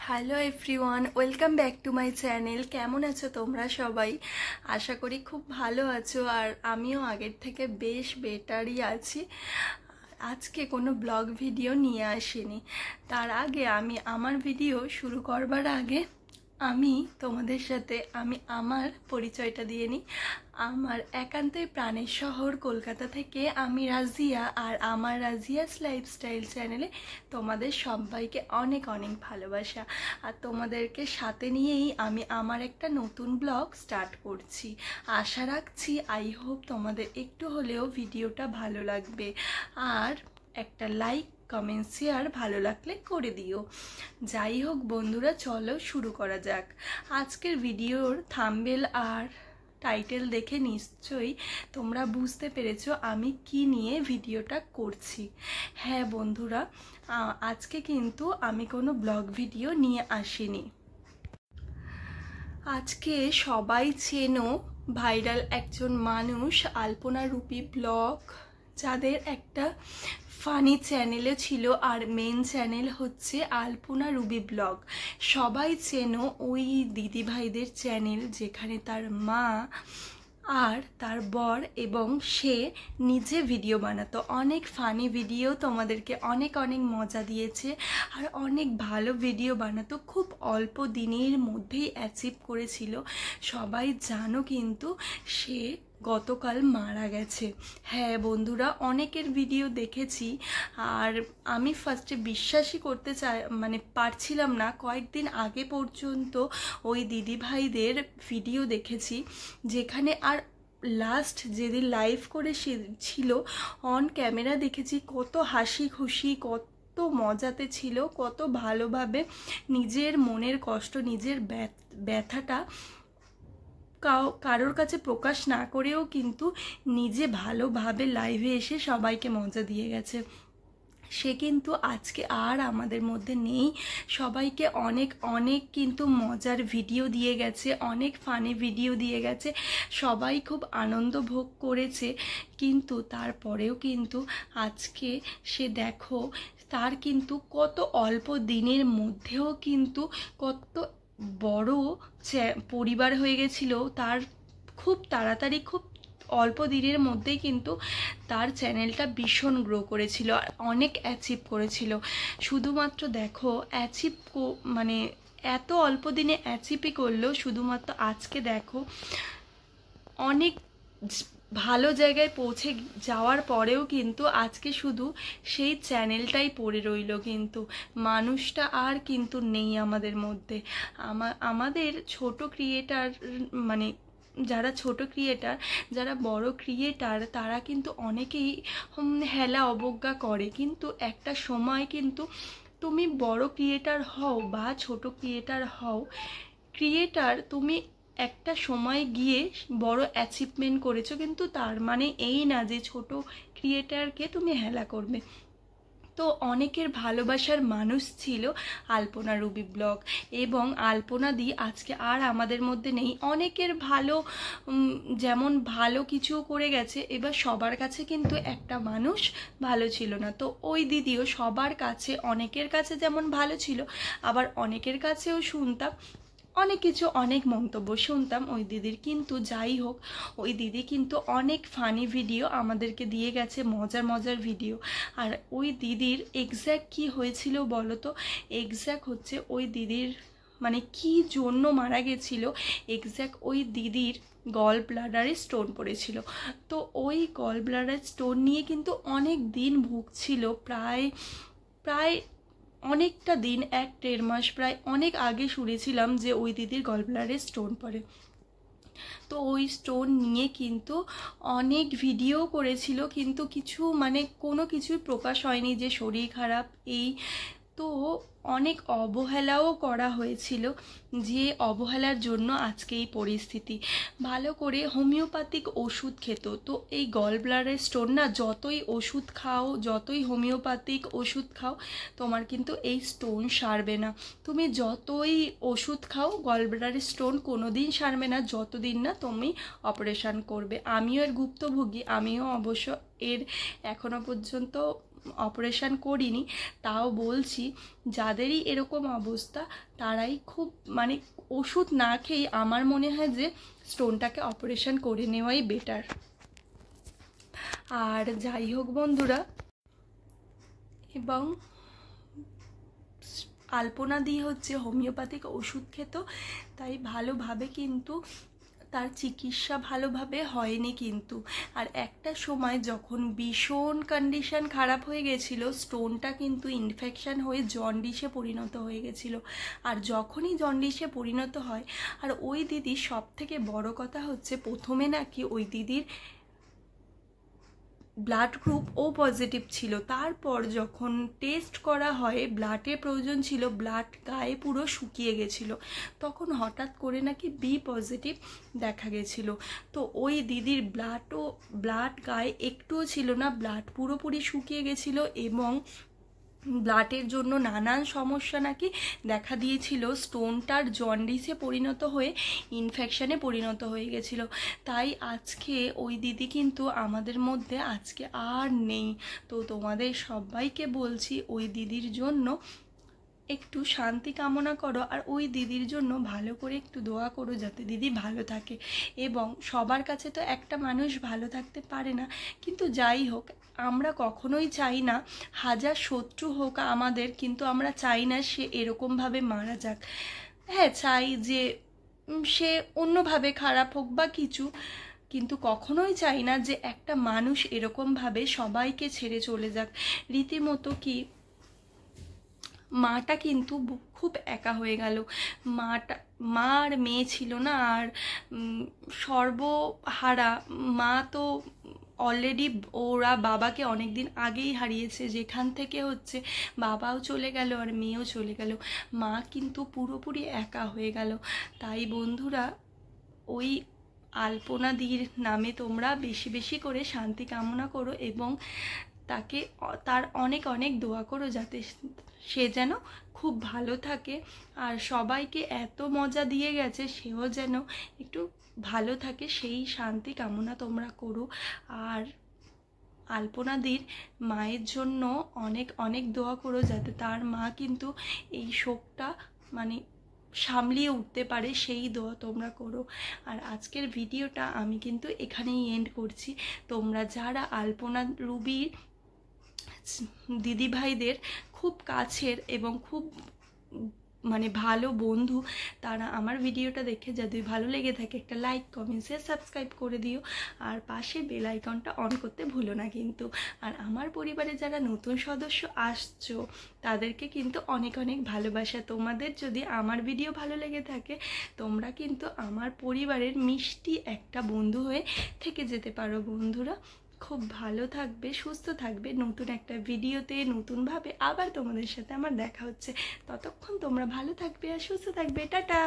Hello everyone, welcome back to my channel. কেমন আছো তোমরা সবাই? আশা করি খুব ভালো আছো, আর আমিও আগের থেকে বেশ বেটারই আছি। আজকে কোনো ব্লগ ভিডিও নিয়ে আসিনি। তার আগে আমি আমার ভিডিও শুরু করবার আগে আমি তোমাদের সাথে আমার পরিচয়টা দিয়ে নিই। আমার একান্তই প্রাণের শহর কলকাতা থেকে আমি রাজিয়া, আর আমার রাজিয়াস লাইফস্টাইল চ্যানেলে তোমাদের সবাইকে অনেক অনেক ভালোবাসা। আর তোমাদেরকে সাথে নিয়েই আমি আমার একটা নতুন ব্লগ স্টার্ট করছি। আশা রাখছি আই হোপ তোমাদের একটু হলেও ভিডিওটা ভালো লাগবে, আর একটা লাইক কমেন্ট শেয়ার ভালো লাগলে করে দিও। যাই হোক বন্ধুরা, চলো শুরু করা যাক। আজকের ভিডিওর থাম্বনেল আর টাইটেল দেখে নিশ্চয়ই তোমরা বুঝতে পেরেছো আমি কি নিয়ে ভিডিওটা করছি। হ্যাঁ বন্ধুরা, আজকে কিন্তু আমি কোনো ব্লগ ভিডিও নিয়ে আসিনি। আজকে সবাই চেনো ভাইরাল একজন মানুষ আলপনা রূপী ব্লগ, যাদের একটা ফানি চ্যানেলও ছিল, আর মেন চ্যানেল হচ্ছে আলপনা রুবি ব্লগ। সবাই চেনো ওই দিদিভাইদের চ্যানেল, যেখানে তার মা আর তার বর এবং সে নিজে ভিডিও বানাতো। অনেক ফানি ভিডিও, তোমাদেরকে অনেক অনেক মজা দিয়েছে, আর অনেক ভালো ভিডিও বানাতো। খুব অল্প দিনের মধ্যেই অ্যাচিভ করেছিল। সবাই জানো কিন্তু সে গতকাল মারা গেছে। হ্যাঁ বন্ধুরা, অনেকের ভিডিও দেখেছি, আর আমি ফার্স্টে বিশ্বাসই করতে পারছিলাম না। কয়েকদিন আগে পর্যন্ত ওই দিদিভাইদের ভিডিও দেখেছি, যেখানে আর লাস্ট যেদিন লাইভ করে ছিল অন ক্যামেরা দেখেছি কত হাসি খুশি, কত মজাতে ছিল, কত ভালোভাবে নিজের মনের কষ্ট, নিজের ব্যথাটা কারোর কাছে প্রকাশ না করেও কিন্তু নিজে ভালোভাবে লাইভে এসে সবাইকে মজা দিয়ে গেছে। সে কিন্তু আজকে আর আমাদের মধ্যে নেই। সবাইকে অনেক অনেক কিন্তু মজার ভিডিও দিয়ে গেছে, অনেক ফানি ভিডিও দিয়ে গেছে, সবাই খুব আনন্দ ভোগ করেছে। কিন্তু তারপরেও কিন্তু আজকে সে দেখো, তার কিন্তু কত অল্প দিনের মধ্যেও কিন্তু কত বড় পরিবার হয়ে গেছিল তার। খুব তাড়াতাড়ি, খুব অল্প দিনের মধ্যেই কিন্তু তার চ্যানেলটা ভীষণ গ্রো করেছিল, আর অনেক অ্যাচিভ করেছিল। শুধুমাত্র দেখো অ্যাচিভ এত অল্প দিনে অ্যাচিভই করলো। শুধুমাত্র আজকে দেখো অনেক ভালো জায়গায় পৌঁছে যাওয়ার পরেও কিন্তু আজকে শুধু সেই চ্যানেলটাই পড়ে রইল, কিন্তু মানুষটা আর কিন্তু নেই আমাদের মধ্যে। আমাদের ছোট ক্রিয়েটার, যারা ছোট ক্রিয়েটার, যারা বড় ক্রিয়েটার, তারা কিন্তু অনেকেই হেলা অবজ্ঞা করে। কিন্তু একটা সময় কিন্তু তুমি বড় ক্রিয়েটার হও বা ছোট ক্রিয়েটার হও, ক্রিয়েটার তুমি একটা সময় গিয়ে বড় অ্যাচিভমেন্ট করেছো, কিন্তু তার মানে এই না যে ছোট ক্রিয়েটারকে তুমি হেলা করবে। তো অনেকের ভালোবাসার মানুষ ছিল আলপনা রুবি ব্লগ, এবং আলপনা দি আজকে আর আমাদের মধ্যে নেই। অনেকের ভালো, যেমন ভালো কিছু করে গেছে, এবার সবার কাছে কিন্তু একটা মানুষ ভালো ছিল না। তো ওই দিদিও সবার কাছে, অনেকের কাছে যেমন ভালো ছিল, আবার অনেকের কাছেও শুনতাম অনেক কিছু, অনেক মন্তব্য শুনতাম ওই দিদির। কিন্তু যাই হোক, ওই দিদি কিন্তু অনেক ফানি ভিডিও আমাদেরকে দিয়ে গেছে, মজার মজার ভিডিও। আর ওই দিদির এক্স্যাক্ট কি হয়েছিল বলো তো? এক্স্যাক্ট হচ্ছে ওই দিদির কি জন্য মারা গেছিল, এক্স্যাক্ট ওই দিদির গল ব্লাডারে স্টোন পড়েছিল। তো ওই গল ব্লাডার স্টোন নিয়ে কিন্তু অনেক দিন ভুগছিল, প্রায় অনেকটা দিন, 1-1.5 মাস, প্রায় অনেক আগে শুনেছিলাম যে ওই দিদির গল ব্লাডারে স্টোন পড়ে। তো ওই স্টোন নিয়ে কিন্তু অনেক ভিডিও করেছিল, কিন্তু কোনো কিছুই প্রকাশ হয়নি যে শরীর খারাপ এই। তো অনেক অবহেলাও করা হয়েছিল, যে অবহেলার জন্য আজকে এই পরিস্থিতি। ভালো করে হোমিওপ্যাথিক ওষুধ খেত। তো এই গল ব্লাডার স্টোন না, যতই ওষুধ খাও, যতই হোমিওপ্যাথিক ওষুধ খাও, তোমার কিন্তু এই স্টোন সারবে না। তুমি যতই ওষুধ খাও, গল ব্লাডার স্টোন কোনো দিন সারবে না যতদিন না তুমি অপারেশন করবে। আমিও এর ভুক্তভোগী, আমিও অবশ্য এর এখনো পর্যন্ত অপারেশন করিনি, তাও বলছি যাদেরই এরকম অবস্থা তারাই খুব মানে ওষুধ না খেয়েই আমার মনে হয় যে স্টোনটাকে অপারেশন করে নেওয়াই বেটার। আর যাই হোক বন্ধুরা, এবং আলপনা দিয়ে হচ্ছে হোমিওপ্যাথিক ওষুধ খেত, তাই ভালোভাবে কিন্তু তার চিকিৎসা ভালোভাবে হয়নি কিন্তু। আর একটা সময় যখন ভীষণ কন্ডিশন খারাপ হয়ে গেছিলো, স্টোনটা কিন্তু ইনফেকশন হয়ে জন্ডিসে পরিণত হয়ে গেছিলো। আর যখনই জন্ডিসে পরিণত হয়, আর ওই দিদির সব থেকে বড় কথা হচ্ছে প্রথমে নাকি ওই দিদির ব্লাড গ্রুপ ও পজিটিভ ছিল, তারপর যখন টেস্ট করা হয় ব্লাডের প্রয়োজন ছিল, ব্লাড গায়ে পুরো শুকিয়ে গেছিলো, তখন হঠাৎ করে নাকি বি পজিটিভ দেখা গেছিলো। তো ওই দিদির ব্লাড গায়ে একটুও ছিল না, ব্লাড পুরোপুরি শুকিয়ে গেছিলো এবং ব্লাডের জন্য নানান সমস্যা নাকি দেখা দিয়েছিল। স্টোনটার জন্ডিসে পরিণত হয়ে ইনফেকশানে পরিণত হয়ে গেছিলো। তাই আজকে ওই দিদি কিন্তু আমাদের মধ্যে আজকে আর নেই। তো তোমাদের সবাইকে বলছি ওই দিদির জন্য একটু শান্তি কামনা করো, আর ওই দিদির জন্য ভালো করে একটু দোয়া করো যাতে দিদি ভালো থাকে। এবং সবার কাছে তো একটা মানুষ ভালো থাকতে পারে না, কিন্তু যাই হোক আমরা কখনোই চাই না হাজার শত্রু হোক আমাদের, কিন্তু আমরা চাই না সে এরকমভাবে মারা যাক। হ্যাঁ, চাই যে সে অন্যভাবে খারাপ হোক বা কিছু, কিন্তু কখনোই চাই না যে একটা মানুষ এরকমভাবে সবাইকে ছেড়ে চলে যাক। রীতিমতো কি মাটা কিন্তু খুব একা হয়ে গেল। মা আর মেয়ে ছিল না, আর সর্বহারা মা তো অলরেডি ওরা বাবাকে অনেক দিন আগেই হারিয়েছে, যেখান থেকে হচ্ছে বাবাও চলে গেল আর মেয়েও চলে গেল, মা কিন্তু পুরোপুরি একা হয়ে গেল। তাই বন্ধুরা, ওই আলপনাদির নামে তোমরা বেশি বেশি করে শান্তি কামনা করো এবং তাকে তার অনেক অনেক দোয়া করো যাতে সে যেন খুব ভালো থাকে, আর সবাইকে এত মজা দিয়ে গেছে সেও যেন একটু ভালো থাকে, সেই শান্তি কামনা তোমরা করো। আর আলপনাদির মায়ের জন্য অনেক অনেক দোয়া করো যাতে তার মা কিন্তু এই শোকটা মানে সামলিয়ে উঠতে পারে, সেই দোয়া তোমরা করো। আর আজকের ভিডিওটা আমি কিন্তু এখানেই এন্ড করছি। তোমরা যারা আলপনা রুবির দিদিভাইদের খুব কাছের এবং খুব মানে ভালো বন্ধু, তারা আমার ভিডিওটা দেখে যদি ভালো লেগে থাকে একটা লাইক, কমেন্ট, শেয়ার, সাবস্ক্রাইব করে দিও। আর পাশে বেল আইকনটা অন করতে ভুলো না কিন্তু। আর আমার পরিবারে যারা নতুন সদস্য আসছো তাদেরকে কিন্তু অনেক অনেক ভালোবাসা। তোমাদের যদি আমার ভিডিও ভালো লেগে থাকে তোমরা কিন্তু আমার পরিবারের মিষ্টি একটা বন্ধু হয়ে থেকে যেতে পারো। বন্ধুরা খুব ভালো থাকবে, সুস্থ থাকবে। নতুন একটা ভিডিওতে নতুনভাবে আবার তোমাদের সাথে আমার দেখা হচ্ছে। ততক্ষণ তোমরা ভালো থাকবে আর সুস্থ থাকবে। টাটা।